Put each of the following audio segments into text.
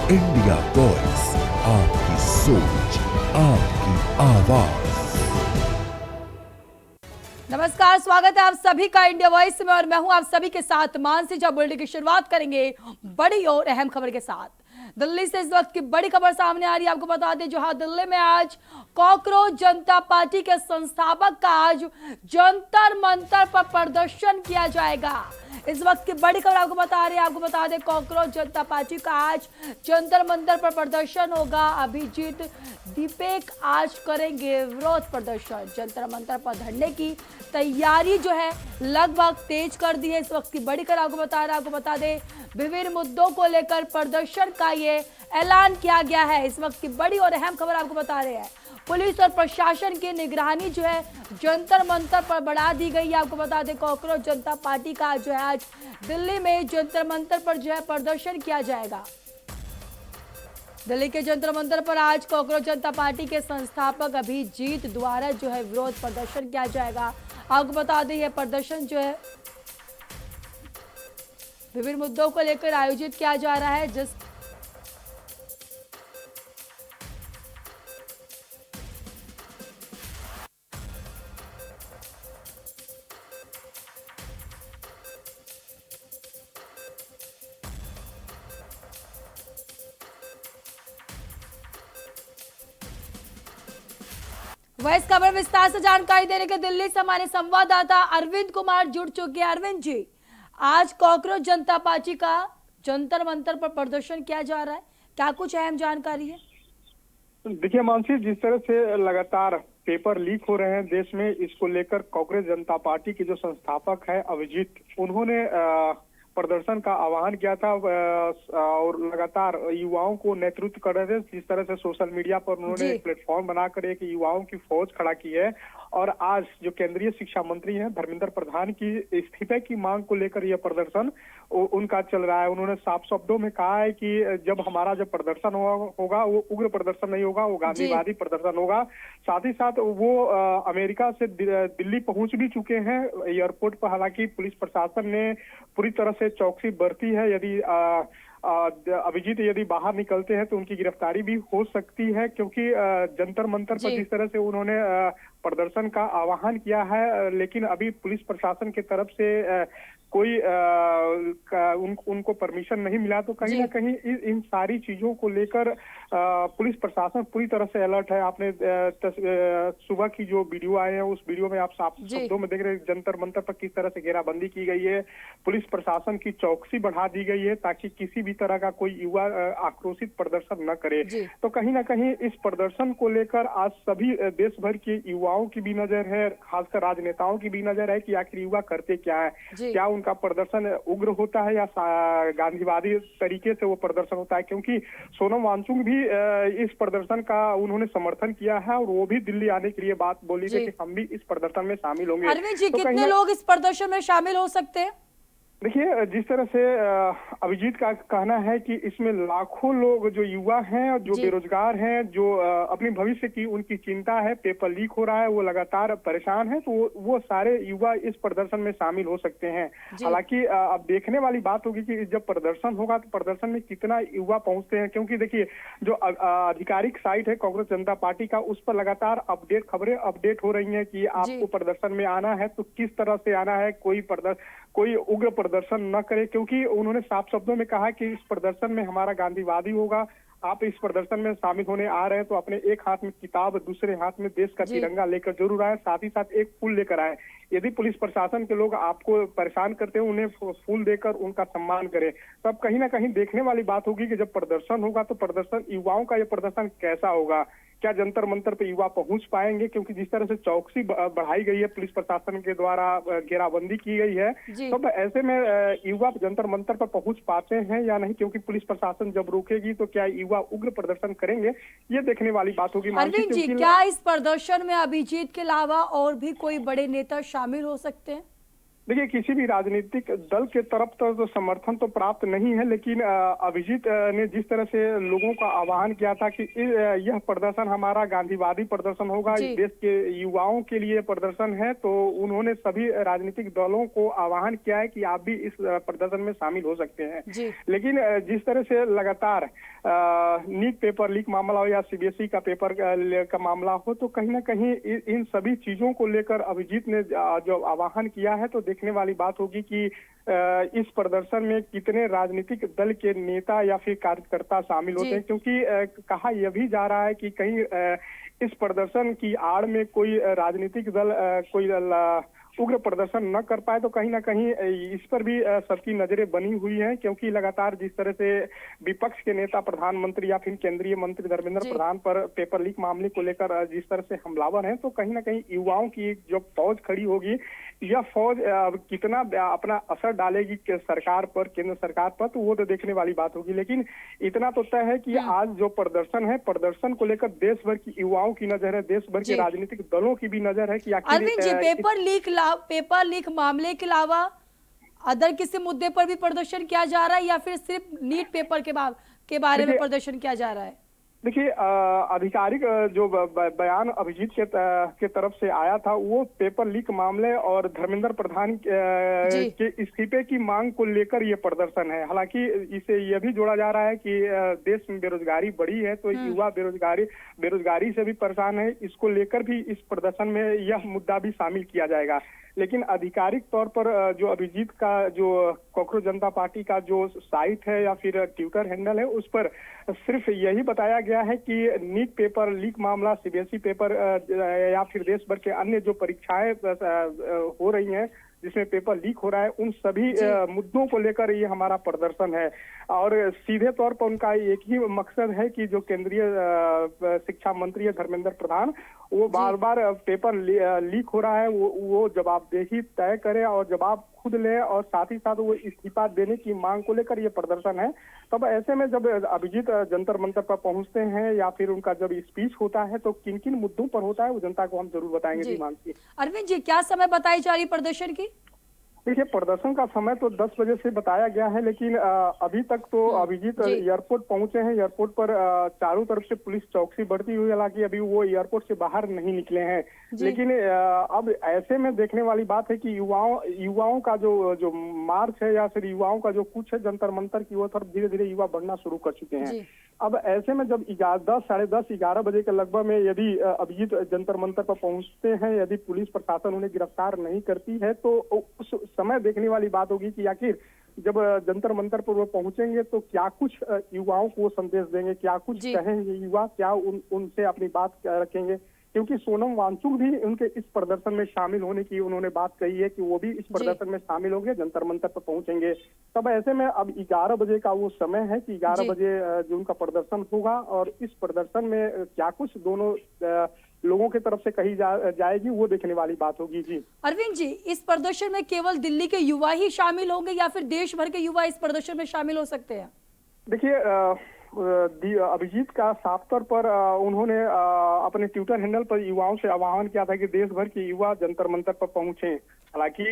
India voice, आपकी सोच, आपकी आवाज। नमस्कार, स्वागत है आप सभी का इंडिया वॉइस में और मैं हूं आप सभी के साथ मानसी। जब बुलेटिन की शुरुआत करेंगे बड़ी और अहम खबर के साथ। दिल्ली से इस वक्त की बड़ी खबर सामने आ रही है। आपको बता दें, जहां दिल्ली में आज कॉकरोच जनता पार्टी के संस्थापक का आज जंतर मंतर पर प्रदर्शन किया जाएगा। इस वक्त की बड़ी खबर आपको बता रहे हैं। आपको बता दें, कॉकरोच जनता पार्टी का आज जंतर मंतर पर प्रदर्शन होगा। अभिजीत दीपेक आज करेंगे विरोध प्रदर्शन। जंतर मंतर पर धरने की तैयारी जो है लगभग तेज कर दी है। इस वक्त की बड़ी खबर आपको बता रहे हैं। आपको बता दें, विभिन्न मुद्दों को लेकर प्रदर्शन का ये ऐलान किया गया है। इस वक्त की बड़ी और अहम खबर आपको बता रहे हैं। पुलिस और प्रशासन की निगरानी जो है जंतर मंतर पर बढ़ा दी गई है। आपको बता दें, कॉकरोच जनता पार्टी का जो है आज दिल्ली में जंतर मंतर पर जो है प्रदर्शन किया जाएगा। दिल्ली के जंतर मंतर पर आज कॉकरोच जनता पार्टी के संस्थापक अभिजीत द्वारा जो है विरोध प्रदर्शन किया जाएगा। आपको बता दें, यह प्रदर्शन जो है विभिन्न मुद्दों को लेकर आयोजित किया जा रहा है। जिस वह इस खबर विस्तार से जानकारी देने के दिल्ली से हमारे संवाददाता अरविंद कुमार जुड़ चुके हैं। अरविंद जी, आज कॉकरोच जनता पार्टी का जंतर मंतर पर प्रदर्शन किया जा रहा है, क्या कुछ अहम जानकारी है? देखिए मानसी, जिस तरह से लगातार पेपर लीक हो रहे हैं देश में, इसको लेकर कॉकरोच जनता पार्टी के जो संस्थापक है अभिजीत, उन्होंने प्रदर्शन का आह्वान किया था और लगातार युवाओं को नेतृत्व कर रहे थे। जिस तरह से सोशल मीडिया पर उन्होंने एक प्लेटफॉर्म बनाकर एक युवाओं की फौज खड़ा की है। और आज जो केंद्रीय शिक्षा मंत्री हैं धर्मेंद्र प्रधान की इस्तीफे की मांग को लेकर यह प्रदर्शन उनका चल रहा है। उन्होंने साफ शब्दों में कहा है कि जब हमारा जब प्रदर्शन होगा वो उग्र प्रदर्शन नहीं होगा, वो गांधीवादी प्रदर्शन होगा। साथ ही साथ वो अमेरिका से दिल्ली पहुंच भी चुके हैं। एयरपोर्ट पर हालांकि पुलिस प्रशासन ने पूरी तरह से चौकसी बरती है। यदि अभिजीत यदि बाहर निकलते हैं तो उनकी गिरफ्तारी भी हो सकती है, क्योंकि जंतर मंतर पर जिस तरह से उन्होंने प्रदर्शन का आह्वान किया है, लेकिन अभी पुलिस प्रशासन की तरफ से कोई उनको परमिशन नहीं मिला। तो कहीं ना कहीं इन सारी चीजों को लेकर पुलिस प्रशासन पूरी तरह से अलर्ट है। आपने सुबह की जो वीडियो आए हैं उस वीडियो में आप साफ शब्दों में देख रहे हैं जंतर मंतर पर किस तरह से घेराबंदी की गई है। पुलिस प्रशासन की चौकसी बढ़ा दी गई है ताकि किसी भी तरह का कोई युवा आक्रोशित प्रदर्शन न करे। तो कहीं ना कहीं इस प्रदर्शन को लेकर आज सभी देश भर के युवाओं की भी नजर है, खासकर राजनेताओं की भी नजर है कि आखिर युवा करते क्या है। क्या उनका प्रदर्शन उग्र होता है या गांधीवादी तरीके से वो प्रदर्शन होता है? क्योंकि सोनम वांगचुक भी इस प्रदर्शन का उन्होंने समर्थन किया है और वो भी दिल्ली आने के लिए बात बोली थी कि हम भी इस प्रदर्शन में शामिल होंगे। अरविंद जी, कितने लोग इस प्रदर्शन में शामिल हो सकते हैं? देखिए, जिस तरह से अभिजीत का कहना है कि इसमें लाखों लोग जो युवा हैं, जो बेरोजगार हैं, जो अपने भविष्य की उनकी चिंता है, पेपर लीक हो रहा है, वो लगातार परेशान है, तो वो सारे युवा इस प्रदर्शन में शामिल हो सकते हैं। हालांकि अब देखने वाली बात होगी कि जब प्रदर्शन होगा तो प्रदर्शन में कितना युवा पहुंचते हैं। क्योंकि देखिए, जो आधिकारिक साइट है कॉकरोच जनता पार्टी का, उस पर लगातार खबरें अपडेट हो रही है कि आपको प्रदर्शन में आना है तो किस तरह से आना है, कोई उग्र प्रदर्शन न करे। क्योंकि उन्होंने साफ शब्दों में कहा कि इस प्रदर्शन में हमारा गांधीवादी होगा। आप इस प्रदर्शन में शामिल होने आ रहे हैं तो अपने एक हाथ में किताब, दूसरे हाथ में देश का तिरंगा लेकर जरूर आए, साथ ही साथ एक फूल लेकर आए। यदि पुलिस प्रशासन के लोग आपको परेशान करते हैं, उन्हें फूल देकर उनका सम्मान करें। तो अब कहीं ना कहीं देखने वाली बात होगी कि जब प्रदर्शन होगा तो प्रदर्शन, युवाओं का यह प्रदर्शन कैसा होगा। क्या जंतर मंतर पे युवा पहुंच पाएंगे? क्योंकि जिस तरह से चौकसी बढ़ाई गई है, पुलिस प्रशासन के द्वारा घेराबंदी की गई है, तो ऐसे में युवा जंतर मंतर पर पहुंच पाते हैं या नहीं? क्योंकि पुलिस प्रशासन जब रोकेगी तो क्या युवा उग्र प्रदर्शन करेंगे, ये देखने वाली बात होगी। अरविंद जी, क्या इस प्रदर्शन में अभिजीत के अलावा और भी कोई बड़े नेता शामिल हो सकते हैं? देखिए, किसी भी राजनीतिक दल के तरफ तो समर्थन तो प्राप्त नहीं है, लेकिन अभिजीत ने जिस तरह से लोगों का आह्वान किया था कि यह प्रदर्शन हमारा गांधीवादी प्रदर्शन होगा, जी। इस देश के युवाओं के लिए प्रदर्शन है, तो उन्होंने सभी राजनीतिक दलों को आह्वान किया है कि आप भी इस प्रदर्शन में शामिल हो सकते हैं। जी। लेकिन जिस तरह से लगातार नीट पेपर लीक मामला हो या सीबीएसई का पेपर का मामला हो, तो कहीं ना कहीं इन सभी चीजों को लेकर अभिजीत ने जो आह्वान किया है, तो देखने वाली बात होगी कि इस प्रदर्शन में कितने राजनीतिक दल के नेता या फिर कार्यकर्ता शामिल होते हैं, क्योंकि कहा यह भी जा रहा है कि कहीं इस प्रदर्शन की आड़ में कोई राजनीतिक दल कोई उग्र प्रदर्शन न कर पाए, तो कहीं ना कहीं इस पर भी सबकी नजरें बनी हुई हैं, क्योंकि लगातार जिस तरह से विपक्ष के नेता प्रधानमंत्री या फिर केंद्रीय मंत्री धर्मेंद्र प्रधान पर पेपर लीक मामले को लेकर जिस तरह से हमलावर हैं, तो कहीं ना कहीं युवाओं की जो फौज खड़ी होगी, यह फौज कितना अपना असर डालेगी सरकार पर, केंद्र सरकार पर, तो वो तो देखने वाली बात होगी। लेकिन इतना तो तय है कि आज जो प्रदर्शन है, प्रदर्शन को लेकर देश भर की युवाओं की नजर है, देश भर के राजनीतिक दलों की भी नजर है कि अरविंद जी, पेपर लीक मामले के अलावा अदर किसी मुद्दे पर भी प्रदर्शन किया जा रहा है या फिर सिर्फ नीट पेपर के बारे में प्रदर्शन किया जा रहा है? देखिए, आधिकारिक जो बयान अभिजीत के तरफ से आया था, वो पेपर लीक मामले और धर्मेंद्र प्रधान के इस्तीफे की मांग को लेकर ये प्रदर्शन है। हालांकि इसे यह भी जोड़ा जा रहा है कि देश में बेरोजगारी बढ़ी है, तो युवा बेरोजगारी से भी परेशान है, इसको लेकर भी इस प्रदर्शन में यह मुद्दा भी शामिल किया जाएगा। लेकिन आधिकारिक तौर पर जो अभिजीत का जो कॉकरोच जनता पार्टी का जो साइट है या फिर ट्विटर हैंडल है, उस पर सिर्फ यही बताया गया है कि नीट पेपर लीक मामला, सीबीएसई पेपर या फिर देश भर के अन्य जो परीक्षाएं हो रही हैं जिसमें पेपर लीक हो रहा है, उन सभी मुद्दों को लेकर ये हमारा प्रदर्शन है। और सीधे तौर पर उनका एक ही मकसद है कि जो केंद्रीय शिक्षा मंत्री है धर्मेंद्र प्रधान, वो बार बार पेपर लीक हो रहा है, वो जवाबदेही तय करे और जवाब खुद ले, और साथ ही साथ वो इस्तीफा देने की मांग को लेकर ये प्रदर्शन है। तब ऐसे में जब अभिजीत जंतर मंतर पर पहुंचते हैं या फिर उनका जब स्पीच होता है, तो किन किन मुद्दों पर होता है वो जनता को हम जरूर बताएंगे। जी मानसी। अरविंद जी, क्या समय बताई जा रही प्रदर्शन की? देखिए, प्रदर्शन का समय तो 10 बजे से बताया गया है, लेकिन अभी तक तो अभिजीत एयरपोर्ट पहुंचे हैं। एयरपोर्ट पर चारों तरफ से पुलिस चौकसी बढ़ती हुई, हालांकि अभी वो एयरपोर्ट से बाहर नहीं निकले हैं। लेकिन अब ऐसे में देखने वाली बात है कि युवाओं का जो मार्च है या फिर युवाओं का जो कुछ है जंतर मंतर की ओर तरफ धीरे धीरे युवा बढ़ना शुरू कर चुके हैं। अब ऐसे में जब 10, साढ़े 10, 11 बजे के लगभग में यदि अभिजीत जंतर मंतर पर पहुंचते हैं, यदि पुलिस प्रशासन उन्हें गिरफ्तार नहीं करती है, तो उस समय देखने वाली बात होगी कि आखिर जब जंतर मंतर पर वो पहुंचेंगे तो क्या कुछ युवाओं को संदेश देंगे, क्या कुछ कहेंगे युवा, क्या उनसे अपनी बात रखेंगे। क्योंकि सोनम वांगचुक भी उनके इस प्रदर्शन में शामिल होने की उन्होंने बात कही है कि वो भी इस प्रदर्शन में शामिल होंगे, जंतर मंतर पर पहुंचेंगे। तब ऐसे में अब 11 बजे का वो समय है कि 11 बजे जो उनका प्रदर्शन होगा, और इस प्रदर्शन में क्या कुछ दोनों लोगों की तरफ से कही जाएगी, वो देखने वाली बात होगी। जी अरविंद जी, इस प्रदर्शन में केवल दिल्ली के युवा ही शामिल होंगे या फिर देश भर के युवा इस प्रदर्शन में शामिल हो सकते हैं? देखिए, अभिजीत का साफ तौर पर उन्होंने अपने ट्विटर हैंडल पर युवाओं से आह्वान किया था कि देश भर के युवा जंतर मंतर पर पहुंचे। हालांकि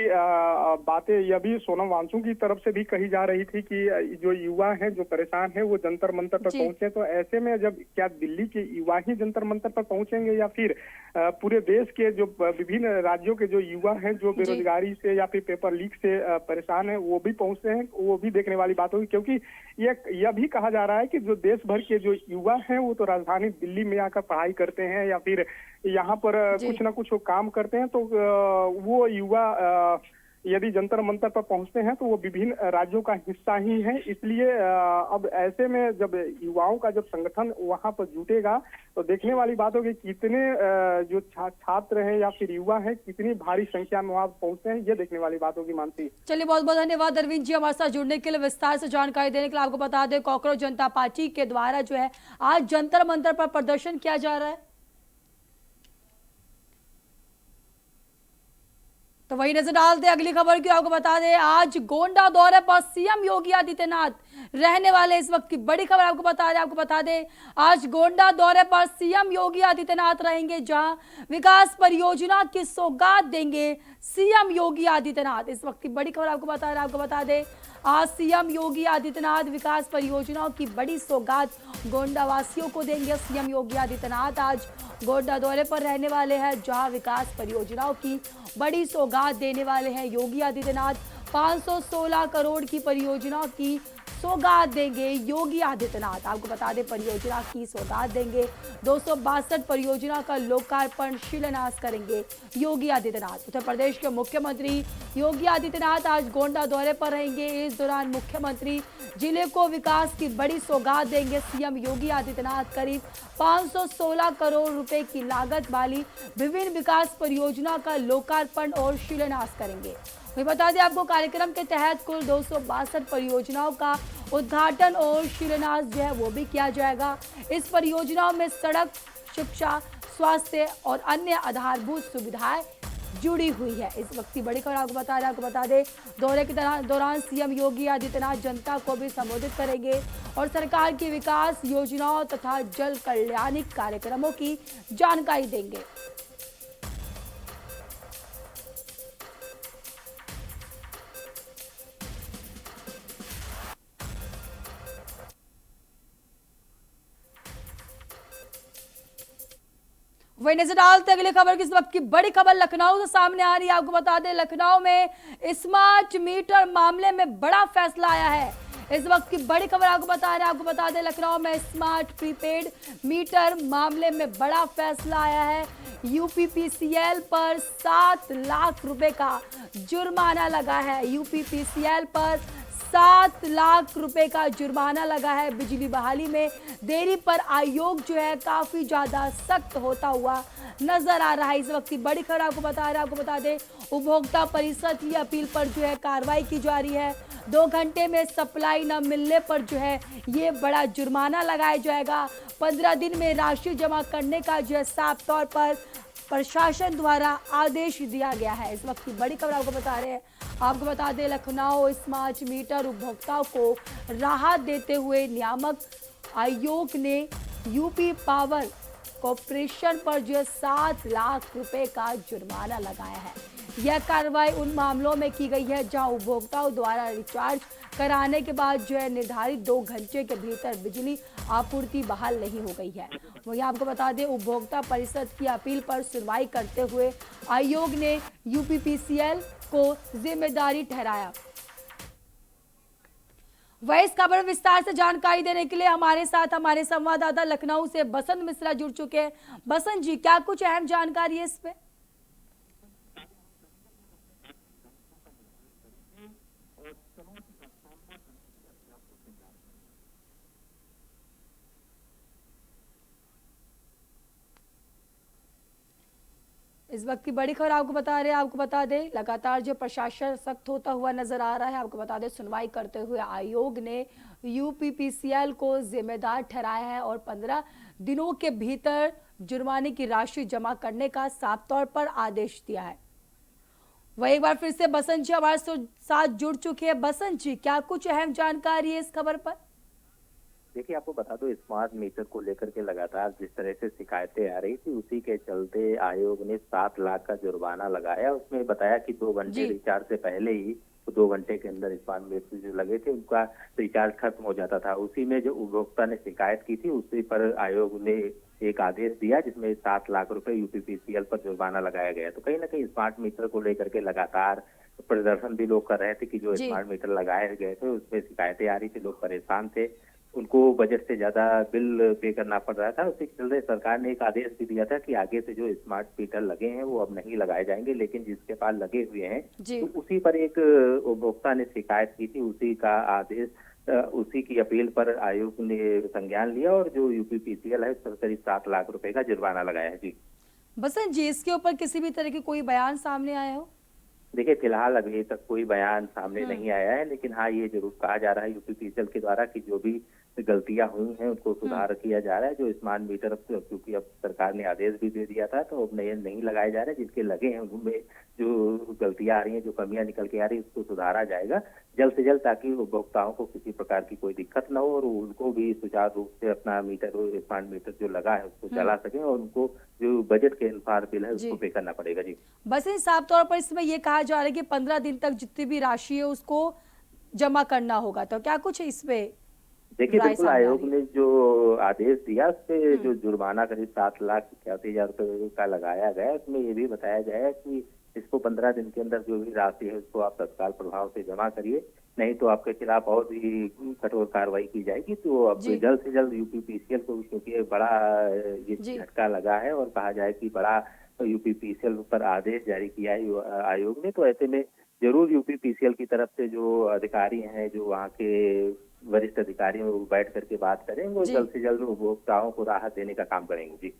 बातें यह भी सोनम वांगचुक की तरफ से भी कही जा रही थी कि जो युवा हैं, जो परेशान हैं, वो जंतर मंतर पर पहुंचे। तो ऐसे में जब क्या दिल्ली के युवा ही जंतर मंतर पर पहुंचेंगे या फिर पूरे देश के जो विभिन्न राज्यों के जो युवा हैं जो बेरोजगारी से या फिर पेपर लीक से परेशान है, वो भी पहुंचते हैं, वो भी देखने वाली बात होगी। क्योंकि यह भी कहा जा रहा है कि जो देश भर के जो युवा हैं वो तो राजधानी दिल्ली में आकर पढ़ाई करते हैं या फिर यहाँ पर कुछ ना कुछ काम करते हैं, तो वो युवा यदि जंतर मंतर पर पहुंचते हैं तो वो विभिन्न राज्यों का हिस्सा ही है। इसलिए अब ऐसे में जब युवाओं का जब संगठन वहां पर जुटेगा तो देखने वाली बात होगी कितने जो छात्र हैं या फिर युवा हैं कितनी भारी संख्या में वहां पहुंचते हैं, ये देखने वाली बात होगी। मानसी, चलिए, बहुत बहुत धन्यवाद अरविंद जी हमारे साथ जुड़ने के लिए, विस्तार से जानकारी देने के लिए। आपको बता दें, कॉकरोच जनता पार्टी के द्वारा जो है आज जंतर मंतर पर प्रदर्शन किया जा रहा है। तो वही नजर डालते अगली खबर की। आपको बता दें, आज गोंडा दौरे पर सीएम योगी आदित्यनाथ रहने वाले। इस वक्त की बड़ी खबर आपको बता दें आज गोंडा दौरे पर सीएम योगी आदित्यनाथ रहेंगे, जहां विकास परियोजना की सौगात देंगे सीएम योगी आदित्यनाथ। इस वक्त की बड़ी खबर आपको बता दें आज सीएम योगी आदित्यनाथ विकास परियोजनाओं की बड़ी सौगात गोंडा वासियों को देंगे। सीएम योगी आदित्यनाथ आज गोंडा दौरे पर रहने वाले हैं, जहां विकास परियोजनाओं की बड़ी सौगात देने वाले हैं योगी आदित्यनाथ। 516 करोड़ की परियोजनाओं की सौगात देंगे योगी आदित्यनाथ। आपको बता दें परियोजना की सौगात देंगे। 262 परियोजना का लोकार्पण शिलान्यास करेंगे योगी आदित्यनाथ। उत्तर प्रदेश के मुख्यमंत्री योगी आदित्यनाथ आज गोंडा दौरे पर रहेंगे। इस दौरान मुख्यमंत्री जिले को विकास की बड़ी सौगात देंगे। सीएम योगी आदित्यनाथ करीब 516 करोड़ रुपए की लागत वाली विभिन्न विकास परियोजना का लोकार्पण और शिलान्यास करेंगे। मैं बता दें आपको कार्यक्रम के तहत कुल 262 परियोजनाओं का उद्घाटन और शिलान्यास जो है वो भी किया जाएगा। इस परियोजनाओं में सड़क, शिक्षा, स्वास्थ्य और अन्य आधारभूत सुविधाएं जुड़ी हुई है। इस वक्त की बड़ी खबर आपको बता दें दौरे के दौरान सीएम योगी आदित्यनाथ जनता को भी संबोधित करेंगे और सरकार की विकास योजनाओं तथा जल कल्याणिक कार्यक्रमों की जानकारी देंगे। वही नजर डालते अगली खबर की। इस वक्त की बड़ी खबर लखनऊ से सामने आ रही है। आपको बता दें लखनऊ में स्मार्ट मीटर मामले में बड़ा फैसला आया है। इस वक्त की बड़ी खबर आपको बता दें लखनऊ में स्मार्ट प्रीपेड मीटर मामले में बड़ा फैसला आया है। यूपीपीसीएल पर 7 लाख रुपए का जुर्माना लगा है। यूपीपीसीएल पर 7 लाख रुपए का जुर्माना लगा है। बिजली बहाली में देरी पर आयोग जो है काफी ज्यादा सख्त होता हुआ नजर आ रहा है। इस वक्त की बड़ी खबर आपको बता दें उपभोक्ता परिषद की अपील पर जो है कार्रवाई की जा रही है। 2 घंटे में सप्लाई न मिलने पर जो है ये बड़ा जुर्माना लगाया जाएगा। 15 दिन में राशि जमा करने का जो है साफ तौर पर प्रशासन द्वारा आदेश दिया गया है। इस वक्त की बड़ी खबर आपको बता दें लखनऊ स्मार्ट मीटर उपभोक्ताओं को राहत देते हुए नियामक आयोग ने यूपी पावर कॉर्पोरेशन पर जो 7 लाख रुपए का जुर्माना लगाया है। यह कार्रवाई उन मामलों में की गई है जहां उपभोक्ताओं द्वारा रिचार्ज कराने के बाद जो है निर्धारित 2 घंटे के भीतर बिजली आपूर्ति बहाल नहीं हो गई है। वहीं आपको बता दें उपभोक्ता परिषद की अपील पर सुनवाई करते हुए आयोग ने यूपीपीसीएल को जिम्मेदारी ठहराया। वह इस खबर में विस्तार से जानकारी देने के लिए हमारे साथ हमारे संवाददाता लखनऊ से बसंत मिश्रा जुड़ चुके हैं। बसंत जी, क्या कुछ अहम जानकारी है इस पे? इस वक्त की बड़ी खबर आपको बता दें लगातार जो प्रशासन सख्त होता हुआ नजर आ रहा है। आपको बता दें सुनवाई करते हुए आयोग ने यूपीपीसीएल को जिम्मेदार ठहराया है और 15 दिनों के भीतर जुर्माने की राशि जमा करने का साफ तौर पर आदेश दिया है। वही एक बार फिर से बसंत जी हमारे साथ जुड़ चुके हैं। बसंत जी, क्या कुछ अहम जानकारी है इस खबर पर? देखिए, आपको बता दो स्मार्ट मीटर को लेकर के लगातार जिस तरह से शिकायतें आ रही थी उसी के चलते आयोग ने 7 लाख का जुर्माना लगाया। उसमें बताया कि 2 घंटे रिचार्ज से पहले ही 2 घंटे के अंदर स्मार्ट मीटर जो लगे थे उनका रिचार्ज खत्म हो जाता था। उसी में जो उपभोक्ता ने शिकायत की थी उसी पर आयोग ने एक आदेश दिया जिसमें 7 लाख रुपए यूपीपीसीएल पर जुर्माना लगाया गया। तो कहीं ना कहीं स्मार्ट मीटर को लेकर के लगातार प्रदर्शन भी लोग कर रहे थे कि जो स्मार्ट मीटर लगाए गए थे उसमें शिकायतें आ रही थी, लोग परेशान थे, उनको बजट से ज्यादा बिल पे करना पड़ रहा था। उसी के चलते सरकार ने एक आदेश भी दिया था कि आगे से जो स्मार्ट मीटर लगे हैं वो अब नहीं लगाए जाएंगे, लेकिन जिसके पास लगे हुए हैं तो उसी पर एक उपभोक्ता ने शिकायत की थी, उसी का आदेश उसी की अपील पर आयोग ने संज्ञान लिया और जो यूपीपीसीएल है उस पर करीब 7 लाख रुपए का जुर्माना लगाया है। जी बसंत जी, इसके ऊपर किसी भी तरह की कोई बयान सामने आया हो? देखिए, फिलहाल अभी तक कोई बयान सामने नहीं आया है, लेकिन हाँ ये जरूर कहा जा रहा है यूपीपीसीएल के द्वारा कि जो भी गलतियां हुई हैं उनको सुधार किया जा रहा है। जो स्मार्ट मीटर क्योंकि अब सरकार ने आदेश भी दे दिया था, तो अब नए नहीं लगाए जा रहे। जिनके लगे हैं उनमें जो गलतियां आ रही हैं, जो कमियां निकल के आ रही है, उसको सुधारा जाएगा जल्द से जल्द, ताकि उपभोक्ताओं को किसी प्रकार की कोई दिक्कत न हो और उनको भी सुचारू रूप से अपना मीटर, स्मार्ट मीटर जो लगा है उसको चला सकें और उनको जो बजट के अनुसार बिल है उसको पे करना पड़ेगा जी। बस इन साफ तौर पर इसमें ये कहा जा रहा है कि 15 दिन तक जितनी भी राशि है उसको जमा करना होगा, तो क्या कुछ इसमें देखिए बिल्कुल आयोग ने जो आदेश दिया उसपे जो जुर्माना करीब 7,81,000 रुपए का लगाया गया, उसमें ये भी बताया गया है कि इसको 15 दिन के अंदर जो भी राशि है उसको आप तत्काल प्रभाव से जमा करिए, नहीं तो आपके खिलाफ और भी कठोर कार्रवाई की जाएगी। तो अब जल्द से जल्द यूपीपीसीएल को, क्योंकि बड़ा ये झटका लगा है और कहा जाए कि बड़ा यूपीपीसीएल पर आदेश जारी किया है आयोग ने, तो ऐसे में जरूर यूपीपीसीएल की तरफ से जो अधिकारी हैं, जो वहाँ के वरिष्ठ अधिकारी हैं, वो बैठ करके बात करेंगे और जल्द से जल्द उपभोक्ताओं को राहत देने का काम करेंगे जी।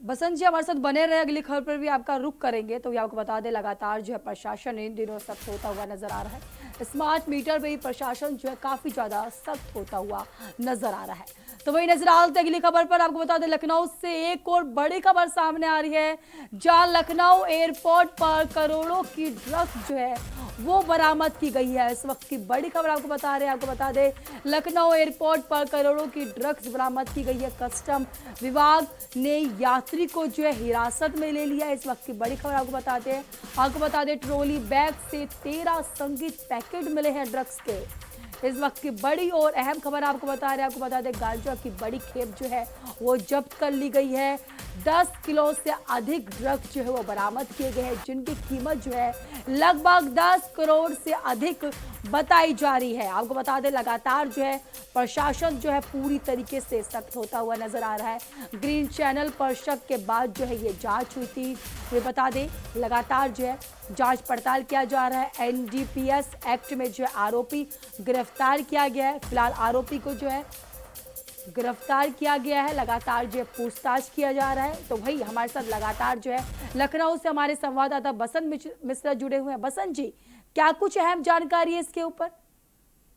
बसंत जी हमारे साथ बने रहे, अगली खबर पर भी आपका रुख करेंगे। तो ये आपको बता दें लगातार जो है प्रशासन इन दिनों सख्त होता हुआ नजर आ रहा है। स्मार्ट मीटर पे भी प्रशासन जो है काफी ज्यादा सख्त होता हुआ नजर आ रहा है। तो वही नजर आते अगली खबर पर आपको बता दें लखनऊ से एक और बड़ी खबर सामने आ रही है, जहां लखनऊ एयरपोर्ट पर करोड़ों की ड्रग्स जो है वो बरामद की गई है। इस वक्त की बड़ी खबर आपको बता रहे हैं, आपको बता दें लखनऊ एयरपोर्ट पर करोड़ों की ड्रग्स बरामद की गई है। कस्टम विभाग ने यात्री को जो है हिरासत में ले लिया है। इस वक्त की बड़ी खबर आपको बता दें ट्रॉली बैग से 13 संगीत पैकेट मिले हैं ड्रग्स के। इस वक्त की बड़ी और अहम खबर आपको बता दें गांजा की बड़ी खेप जो है वो जब्त कर ली गई है। 10 किलो से अधिक ड्रग्स जो है वो बरामद किए गए हैं, जिनकी कीमत जो है लगभग 10 करोड़ से अधिक बताई जा रही है। आपको बता दें लगातार जो है प्रशासन जो है पूरी तरीके से सख्त होता हुआ नजर आ रहा है। ग्रीन चैनल पर शक के बाद जो है ये जांच हुई थी। ये बता दें लगातार जो है जांच पड़ताल किया जा रहा है। एनडीपीएस एक्ट में जो है आरोपी गिरफ्तार किया गया है। फिलहाल आरोपी को जो है गिरफ्तार किया गया है, लगातार जो है पूछताछ किया जा रहा है। तो भाई हमारे साथ लगातार जो है लखनऊ से हमारे संवाददाता बसंत मिश्रा जुड़े हुए हैं। बसंत जी, क्या कुछ अहम जानकारी है इसके ऊपर?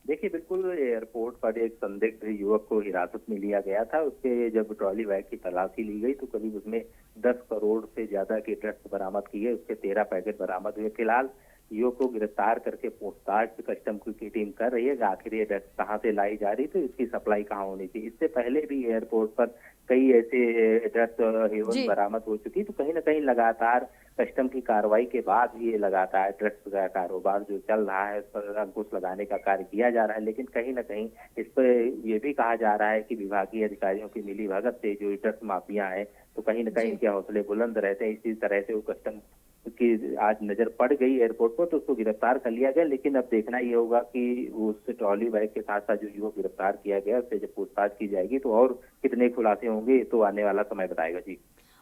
देखिए बिल्कुल एयरपोर्ट पर एक संदिग्ध युवक को हिरासत में लिया गया था। उसके जब ट्रॉली बैग की तलाशी ली गई तो करीब उसमें 10 करोड़ से ज्यादा के ड्रग्स बरामद किए। उसके 13 पैकेट बरामद हुए। फिलहाल युवक को गिरफ्तार करके पूछताछ कस्टम की टीम कर रही है। आखिर ये ड्रग्स कहाँ से लाई जा रही थी, इसकी सप्लाई कहाँ होनी थी। इससे पहले भी एयरपोर्ट पर कई ऐसे ड्रग्स हेरोइन बरामद हो चुकी, तो कहीं ना कहीं लगातार कस्टम की कार्रवाई के बाद ये लगातार ड्रग्स का कारोबार जो चल रहा है, इस पर अंकुश लगाने का कार्य किया जा रहा है। लेकिन कहीं ना कहीं इस पर ये भी कहा जा रहा है कि विभागीय अधिकारियों की मिलीभगत से जो ड्रग्स माफिया है, तो कहीं ना कहीं इनके हौसले बुलंद रहते हैं। इसी तरह से वो कस्टम की आज नजर पड़ गई एयरपोर्ट पर, तो उसको गिरफ्तार कर लिया गया। लेकिन अब देखना ये होगा कि उस ट्रॉली बैग के साथ साथ जो युवक गिरफ्तार किया गया उससे जब पूछताछ की जाएगी तो और कितने खुलासे होंगे तो आने वाला समय बताएगा जी।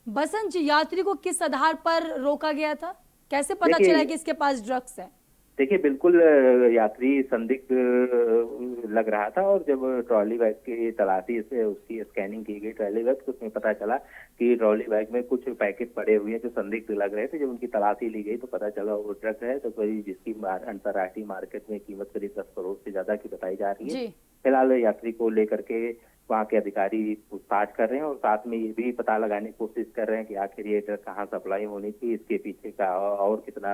बसंत जी, यात्री को किस आधार पर रोका गया था, कैसे पता चला कि इसके पास ड्रग्स है? देखिए बिल्कुल यात्री संदिग्ध लग रहा था और जब ट्रॉली बैग की तलाशी से उसकी स्कैनिंग की गई ट्रॉली बैग, तो उसमें पता चला कि ट्रॉली बैग में कुछ पैकेट पड़े हुए हैं जो संदिग्ध लग रहे थे। जब उनकी तलाशी ली गई तो पता चला वो ड्रग है, तो करीब जिसकी अंतर्राष्ट्रीय मार्केट में कीमत करीब 10 करोड़ से ज्यादा की बताई जा रही है। फिलहाल यात्री को लेकर के वहाँ के अधिकारी पूछताछ कर रहे हैं और साथ में ये भी पता लगाने की कोशिश कर रहे हैं कि आखिर ये ड्रग कहाँ सप्लाई होनी थी, इसके पीछे का और कितना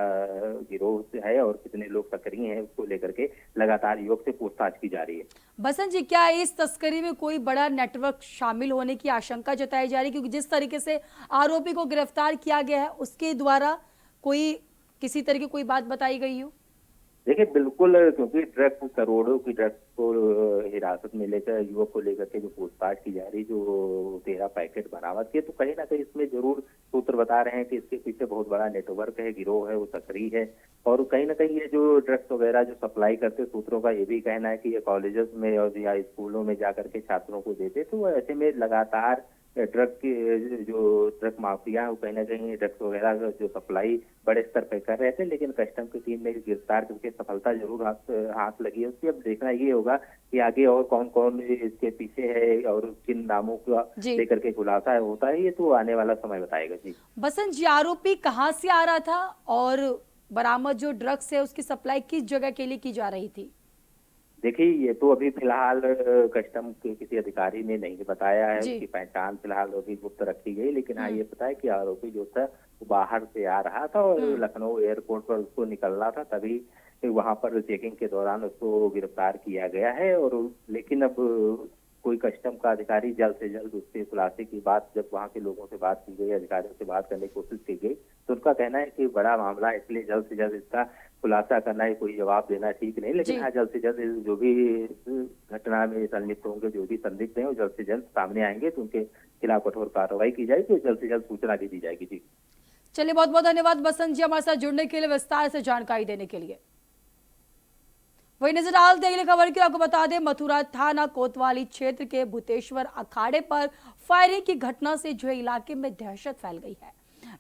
गिरोह है और कितने लोग सक्रिय हैं, उसको लेकर के लगातार युवक से पूछताछ की जा रही है। बसंत जी, क्या इस तस्करी में कोई बड़ा नेटवर्क शामिल होने की आशंका जताई जा रही है, क्योंकि जिस तरीके से आरोपी को गिरफ्तार किया गया है उसके द्वारा कोई किसी तरह की कोई बात बताई गई हो? देखिए बिल्कुल, क्योंकि ड्रग करोड़ों की ड्रग्स को हिरासत में लेकर युवक को लेकर के जो पूछताछ की जा रही, जो 13 पैकेट बरामद किए, तो कहीं ना कहीं इसमें जरूर सूत्र बता रहे हैं कि इसके पीछे बहुत बड़ा नेटवर्क है, गिरोह है, वो सक्रिय है। और कहीं ना कहीं ये जो ड्रग्स वगैरह जो सप्लाई करते सूत्रों का ये भी कहना है कि ये कॉलेजेस में और या स्कूलों में जाकर के छात्रों को देते, तो ऐसे में लगातार ड्रग की जो ड्रग माफिया है वो कहीं ना कहीं ड्रग्स वगैरह जो सप्लाई बड़े स्तर पे कर रहे थे। लेकिन कस्टम की टीम ने गिरफ्तार करके सफलता जरूर हाथ लगी है उसकी। अब देखना ये होगा कि आगे और कौन कौन इसके पीछे है और किन नामों का लेकर के खुलासा होता है, ये तो आने वाला समय बताएगा जी। बसंत जी, आरोपी कहाँ से आ रहा था और बरामद जो ड्रग्स है उसकी सप्लाई किस जगह के लिए की जा रही थी? देखिए, ये तो अभी फिलहाल कस्टम के किसी अधिकारी ने नहीं बताया है, जी। उसकी पहचान फिलहाल अभी गुप्त रखी गई। लेकिन हाँ, ये पता है कि आरोपी जो था वो बाहर से आ रहा था और लखनऊ एयरपोर्ट पर उसको निकलना था, तभी वहां पर चेकिंग के दौरान उसको गिरफ्तार किया गया है। और लेकिन अब कोई कस्टम का अधिकारी जल्द से जल्द उसके खुलासे की बात, जब वहां के लोगों से बात की गई, अधिकारियों से बात करने की कोशिश की गई, तो उनका कहना है कि बड़ा मामला है, इसलिए जल्द से जल्द इसका खुलासा करना है, कोई जवाब देना ठीक नहीं। लेकिन हाँ, जल्द से जल्द जो भी घटना में संलिप्त होंगे, जो भी संदिग्ध हैं, वो जल्द से जल्द सामने आएंगे तो उनके खिलाफ कठोर कार्रवाई की जाएगी और जल्द से जल्द सूचना भी दी जाएगी। जी चलिए, बहुत बहुत धन्यवाद बसंत जी हमारे साथ जुड़ने के लिए, विस्तार से जानकारी देने के लिए। वही नजर डालते अगली खबर की। आपको बता दें, मथुरा थाना कोतवाली क्षेत्र के भूतेश्वर अखाड़े पर फायरिंग की घटना से जो इलाके में दहशत फैल गई है।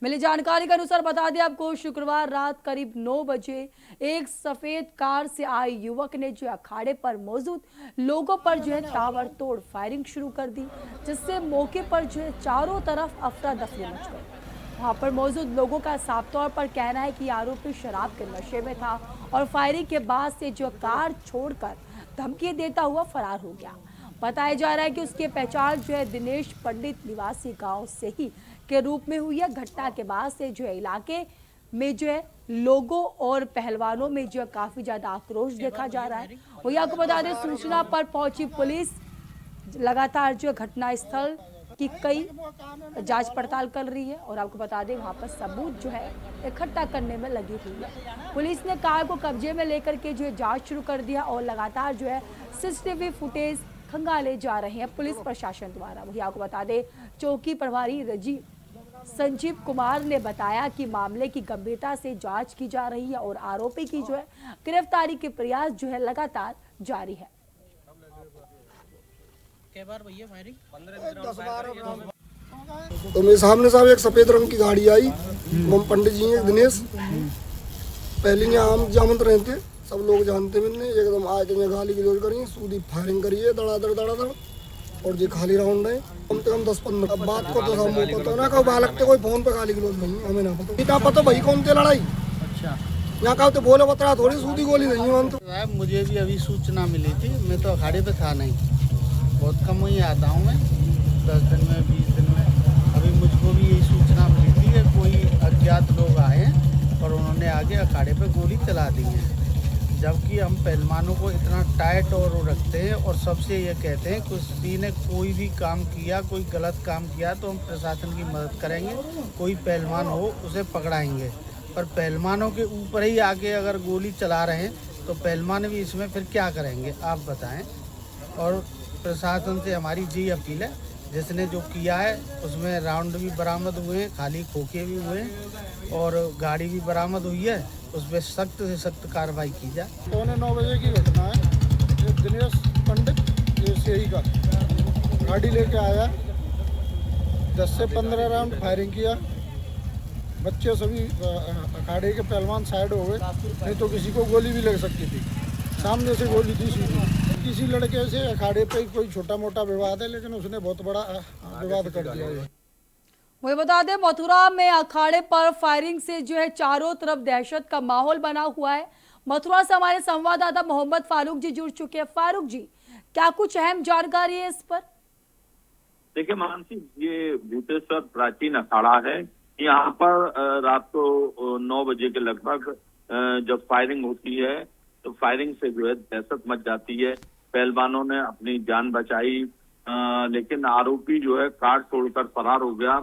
मिली जानकारी के अनुसार बता दें आपको, शुक्रवार रात करीब 9 बजे एक सफेद कार से आए युवक ने जो अखाड़े पर मौजूद लोगों पर जो है ताबड़तोड़ फायरिंग शुरू कर दी, जिससे मौके पर जो है चारों तरफ अफरा तफरी मच गई। वहां पर मौजूद लोगों का साफ तौर पर कहना है कि आरोपी शराब के नशे में था और फायरिंग के बाद से जो कार छोड़कर धमकी देता हुआ फरार हो गया। बताया जा रहा है कि उसकी पहचान जो है दिनेश पंडित निवासी गांव से ही के रूप में हुई है। घटना के बाद से जो है इलाके में जो है लोगों और पहलवानों में जो है काफी ज्यादा आक्रोश देखा जा रहा है। वही आपको बता दें, सूचना पर पहुंची पुलिस लगातार जो घटना स्थल की कई जांच पड़ताल कर रही है और आपको बता दें वहां पर सबूत जो है इकट्ठा करने में लगी हुई है। पुलिस ने कार को कब्जे में लेकर के जो है जांच शुरू कर दिया और लगातार जो है सीसीटीवी फुटेज खंगाले जा रहे हैं पुलिस प्रशासन द्वारा। वही आपको बता दें, चौकी प्रभारी संजीव कुमार ने बताया कि मामले की गंभीरता से जांच की जा रही है और आरोपी की जो है गिरफ्तारी के प्रयास जो है लगातार जारी है। तो मेरे सामने साहब एक सफेद रंग की गाड़ी आई, वो पंडित जी हैं दिनेश, पहले यहाँ आम जामंत रहे थे, सब लोग जानते मैंने, एकदम आए थे गाली गलौज करी, सूदी फायरिंग करी है धड़ाधड़ और ये खाली राउंड है, कम से कम 10-15। अब बात को तो सब पता ना, कब लगते कोई फोन पे गाली गलौज नहीं, हमें ना पता इतना पता भाई कौन थे लड़ाई। अच्छा, यहाँ का तो बोले बता थोड़ी सूदी गोली नहीं है। हम तो मुझे भी अभी सूचना मिली थी, मैं तो अखाड़े पे था नहीं, बहुत कम ही आता हूँ मैं, 10 दिन में 20 दिन में। अभी मुझको भी यही सूचना मिली थी कि कोई अज्ञात लोग आए और उन्होंने आगे अखाड़े पे गोली चला दी है, जबकि हम पहलवानों को इतना टाइट और रखते हैं और सबसे ये कहते हैं किसी ने कोई भी काम किया, कोई गलत काम किया तो हम प्रशासन की मदद करेंगे, कोई पहलवान हो उसे पकड़ाएंगे। पर पहलवानों के ऊपर ही आके अगर गोली चला रहे हैं तो पहलवान भी इसमें फिर क्या करेंगे आप बताएं। और प्रशासन से हमारी जी अपील है, जिसने जो किया है उसमें राउंड भी बरामद हुए हैं, खाली खोखे भी हुए हैं और गाड़ी भी बरामद हुई है, उस पर सख्त से सख्त कार्रवाई की जाए। 9:15 बजे की घटना है, ये दिनेश पंडित ये सेही का गाड़ी लेके आया, 10 से 15 राउंड फायरिंग किया, बच्चे सभी अखाड़े के पहलवान साइड हो गए, नहीं तो किसी को गोली भी लग सकती थी, सामने से गोली थी सीधी। किसी लड़के से अखाड़े पे कोई छोटा मोटा विवाद है, लेकिन उसने बहुत बड़ा विवाद कर दिया है। वही बता दें, मथुरा में अखाड़े पर फायरिंग से जो है चारों तरफ दहशत का माहौल बना हुआ है। मथुरा से हमारे संवाददाता मोहम्मद फारूक जी जुड़ चुके हैं। फारूक जी, क्या कुछ अहम जानकारी है इस पर? देखिए मानसी, ये भूतेश्वर प्राचीन अखाड़ा है। यहाँ पर रात को 9 बजे के लगभग जब फायरिंग होती है तो फायरिंग से जो है दहशत मच जाती है। पहलवानों ने अपनी जान बचाई, लेकिन आरोपी जो है कार छोड़कर फरार हो गया।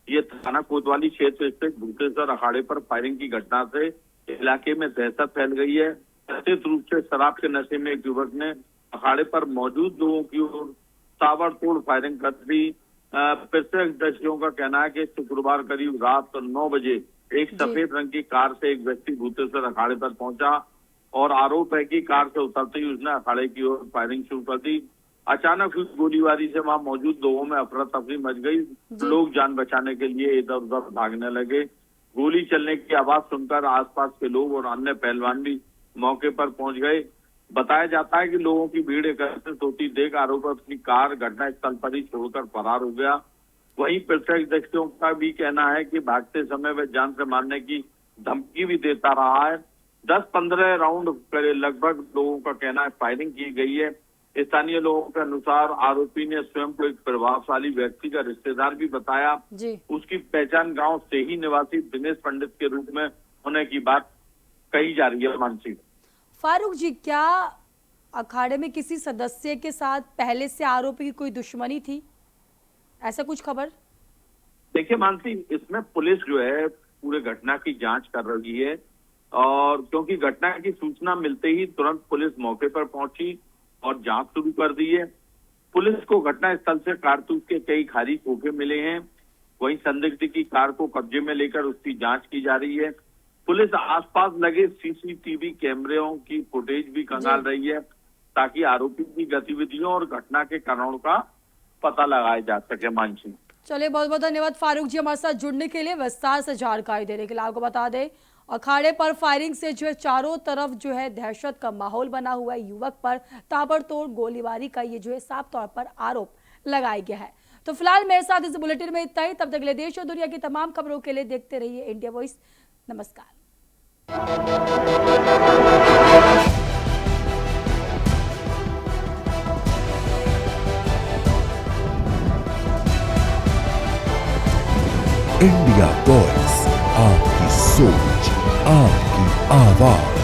ये थाना कोतवाली क्षेत्र स्थित भूतेश्वर अखाड़े पर फायरिंग की घटना से इलाके में दहशत फैल गई है। कथित रूप से शराब के नशे में एक युवक ने अखाड़े पर मौजूद लोगों की ओर ताबड़तोड़ फायरिंग कर दी। प्रत्यक्षदर्शियों का कहना है कि शुक्रवार करीब रात 9 बजे एक सफेद रंग की कार से एक व्यक्ति भूतेश्वर अखाड़े पर पहुंचा और आरोप है कि कार से उतरते ही उसने अखाड़े की ओर फायरिंग शुरू कर दी। अचानक हुई गोलीबारी से वहां मौजूद लोगों में अफरा तफरी मच गई। लोग जान बचाने के लिए इधर उधर भागने लगे। गोली चलने की आवाज सुनकर आसपास के लोग और अन्य पहलवान भी मौके पर पहुंच गए। बताया जाता है कि लोगों की भीड़ एकत्रित होती देख आरोपी अपनी कार घटनास्थल पर ही छोड़कर फरार हो गया। वहीं प्रत्यक्षदर्शियों का भी कहना है कि भागते समय वह जान से मारने की धमकी भी देता रहा है। 10-15 राउंड लगभग लोगों का कहना है फायरिंग की गई है। स्थानीय लोगों के अनुसार आरोपी ने स्वयं को एक प्रभावशाली व्यक्ति का रिश्तेदार भी बताया। जी। उसकी पहचान गांव सेही निवासी दिनेश पंडित के रूप में होने की बात कही जा रही है। मानसी फारूक जी, क्या अखाड़े में किसी सदस्य के साथ पहले से आरोपी की कोई दुश्मनी थी, ऐसा कुछ खबर? देखिए मानसी, इसमें पुलिस जो है पूरे घटना की जांच कर रही है और क्योंकि घटना की सूचना मिलते ही तुरंत पुलिस मौके पर पहुंची और जांच शुरू कर दी है। पुलिस को घटना स्थल से कारतूस के कई खाली खोखे मिले हैं। वहीं संदिग्ध की कार को कब्जे में लेकर उसकी जांच की जा रही है। पुलिस आसपास लगे सीसीटीवी कैमरों की फुटेज भी खंगाल रही है ताकि आरोपी की गतिविधियों और घटना के कारणों का पता लगाया जा सके। मानसी चलिए, बहुत बहुत धन्यवाद फारूक जी हमारे साथ जुड़ने के लिए, विस्तार से जानकारी देने के लिए। आपको बता दें, अखाड़े पर फायरिंग से जो है चारों तरफ जो है दहशत का माहौल बना हुआ है। युवक पर ताबड़तोड़ गोलीबारी का ये जो है साफ तौर पर आरोप लगाया गया है। तो फिलहाल मेरे साथ इस बुलेटिन में इतना ही। तब तक के लिए देश और दुनिया की तमाम खबरों के लिए देखते रहिए इंडिया वॉइस। नमस्कार। इंडिया वॉइस, आपकी सोच, आपकी आवाज।